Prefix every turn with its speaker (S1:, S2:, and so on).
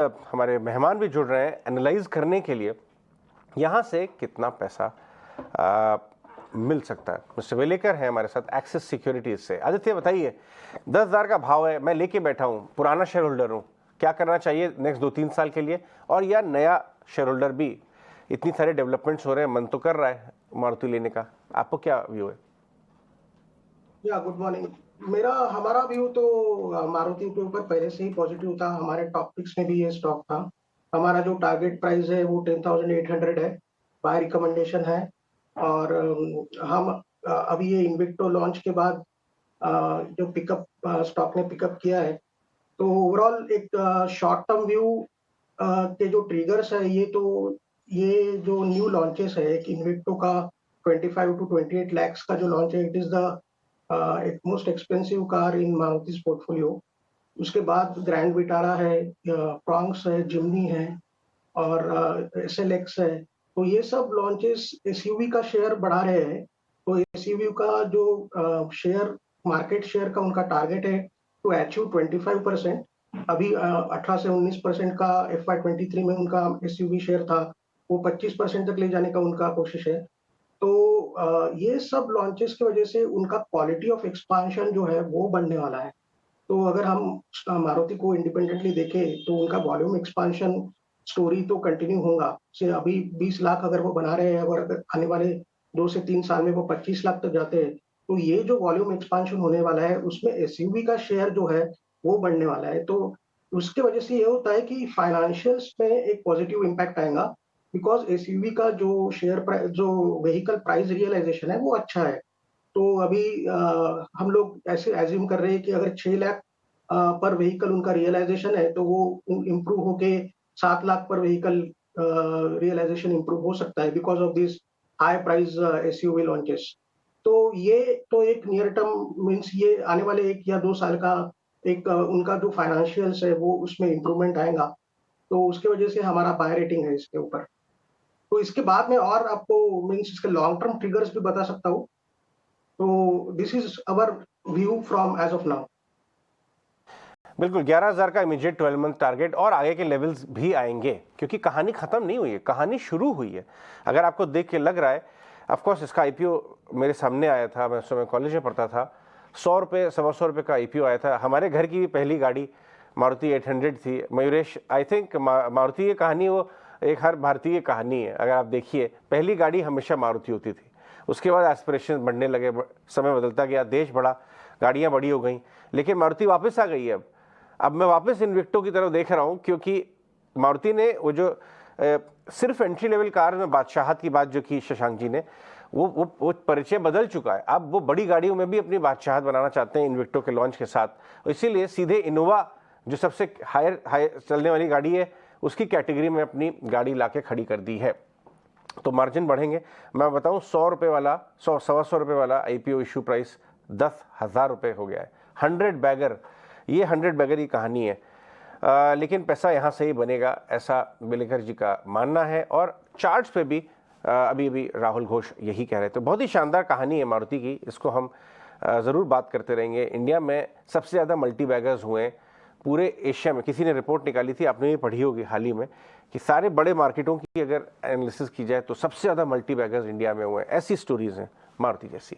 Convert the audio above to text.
S1: हमारे मेहमान भी जुड़ रहे हैं एनालाइज करने के लिए यहाँ से कितना पैसा मिल सकता है। मिस्टर वेलेकर हैं हमारे साथ एक्सिस सिक्योरिटीज से। आदित्य बताइए, 10,000 का भाव है, मैं लेके बैठा हूँ, पुराना शेयर होल्डर हूँ, क्या करना चाहिए नेक्स्ट 2-3 साल के लिए? और या नया शेयर होल्डर भी, इतनी सारे डेवलपमेंट्स हो रहे हैं, मन तो कर रहा है मारुति लेने का, आपको क्या व्यू है?
S2: Good morning. हमारा व्यू तो मारुति के ऊपर पहले से ही पॉजिटिव था। हमारे टॉपिक्स में भी ये स्टॉक था। हमारा जो टारगेट प्राइस है वो 10,800 है, बाय रिकमेंडेशन है। और हम अभी ये इन्विक्टो लॉन्च के बाद जो पिकअप स्टॉक ने पिकअप किया है, तो ओवरऑल एक शॉर्ट टर्म व्यू के जो ट्रिगर्स है, ये जो न्यू लॉन्चेस है, एक इन्विक्टो का 25 to 28 lakhs का जो लॉन्च है, इट इज द एक most expensive car in Maruti's portfolio. उसके बाद ग्रैंड विटारा है, प्रॉन्क्स है, जिम्नी है और एसएलएक्स है। तो ये सब लॉन्चेस एसयूवी का शेयर बढ़ा रहे हैं। तो एसयूवी का जो शेयर, मार्केट शेयर का उनका टारगेट है टू अचीव 25%। अभी 18 से 19% का FY23 में उनका एसयूवी शेयर था, वो 25% तक ले जाने का उनका कोशिश है। तो ये सब लॉन्चेस की वजह से उनका क्वालिटी ऑफ एक्सपांशन जो है वो बढ़ने वाला है। तो अगर हम मारुति को इंडिपेंडेंटली देखें तो उनका वॉल्यूम एक्सपांशन स्टोरी तो कंटिन्यू होगा। से अभी 20 लाख अगर वो बना रहे हैं और अगर आने वाले 2 से 3 साल में वो 25 लाख तक जाते हैं, तो ये जो वॉल्यूम एक्सपांशन होने वाला है उसमें एसयूवी का शेयर जो है वो बढ़ने वाला है। तो उसके वजह से ये होता है कि फाइनेंशियल्स में एक पॉजिटिव इम्पैक्ट आएगा, बिकॉज एसयूवी का जो व्हीकल प्राइस रियलाइजेशन है वो अच्छा है। तो अभी हम लोग ऐसे एज्यूम कर रहे हैं कि अगर 6 लाख पर व्हीकल उनका रियलाइजेशन है, तो वो इम्प्रूव होके 7 लाख पर व्हीकल रियलाइजेशन इम्प्रूव हो सकता है, because of this high price SUV launches. तो ये तो एक नियर टर्म मीन्स ये आने वाले 1 या 2 साल का एक उनका जो फाइनेंशियल्स है वो उसमें इम्प्रूवमेंट आएगा। तो उसके वजह से हमारा बाय रेटिंग है इसके ऊपर। तो इसके बाद में और आपको मीन्स इसके लॉन्ग टर्म ट्रिगर्स भी बता सकता हूँ। तो this is our view from as of now.
S1: बिल्कुल, 11,000 का इमीडिएट 12 मंथ टारगेट और आगे के लेवल्स भी आएंगे, क्योंकि कहानी खत्म नहीं हुई है, कहानी शुरू हुई है। अगर आपको देख के लग रहा है, ऑफ कोर्स इसका आईपीओ मेरे सामने आया था, मैं उस समय कॉलेज में पढ़ता था, 100 रुपये 125 का आईपीओ आया था। हमारे घर की भी पहली गाड़ी मारुति 800 थी, मयूरेश। आई थिंक मारुति की कहानी वो एक हर भारतीय कहानी है। अगर आप देखिए, पहली गाड़ी हमेशा मारुति होती थी, उसके बाद एस्पिरेशन बढ़ने लगे, समय बदलता गया, देश बढ़ा, गाड़ियाँ बड़ी हो गई, लेकिन मारुति वापस आ गई है। अब मैं वापस इन्विक्टो की तरफ देख रहा हूं, क्योंकि मारुति ने वो जो सिर्फ एंट्री लेवल कार में बादशाहत की बात जो की शशांक जी ने, वो परिचय बदल चुका है। अब वो बड़ी गाड़ियों में भी अपनी बादशाहत बनाना चाहते हैं इन्विक्टो के लॉन्च के साथ। इसीलिए सीधे इनोवा जो सबसे हायर चलने वाली गाड़ी है, उसकी कैटेगरी में अपनी गाड़ी लाके खड़ी कर दी है। तो मार्जिन बढ़ेंगे। मैं बताऊं, 100 रुपये वाला, 100-125 रुपये वाला आईपीओ इशू प्राइस 10,000 रुपये हो गया है। 100 बैगर, ये 100 बैगर की कहानी है। लेकिन पैसा यहाँ से ही बनेगा, ऐसा वेलेकर जी का मानना है। और चार्ट्स पे भी अभी राहुल घोष यही कह रहे थे। बहुत ही शानदार कहानी है मारुति की, इसको हम ज़रूर बात करते रहेंगे। इंडिया में सबसे ज़्यादा मल्टी बैगर्स हुए हैं पूरे एशिया में। किसी ने रिपोर्ट निकाली थी, आपने भी पढ़ी होगी हाल ही में, कि सारे बड़े मार्केटों की अगर एनालिसिस की जाए तो सबसे ज़्यादा मल्टी बैगर्स इंडिया में हुए हैं। ऐसी स्टोरीज़ हैं मारुति जैसी।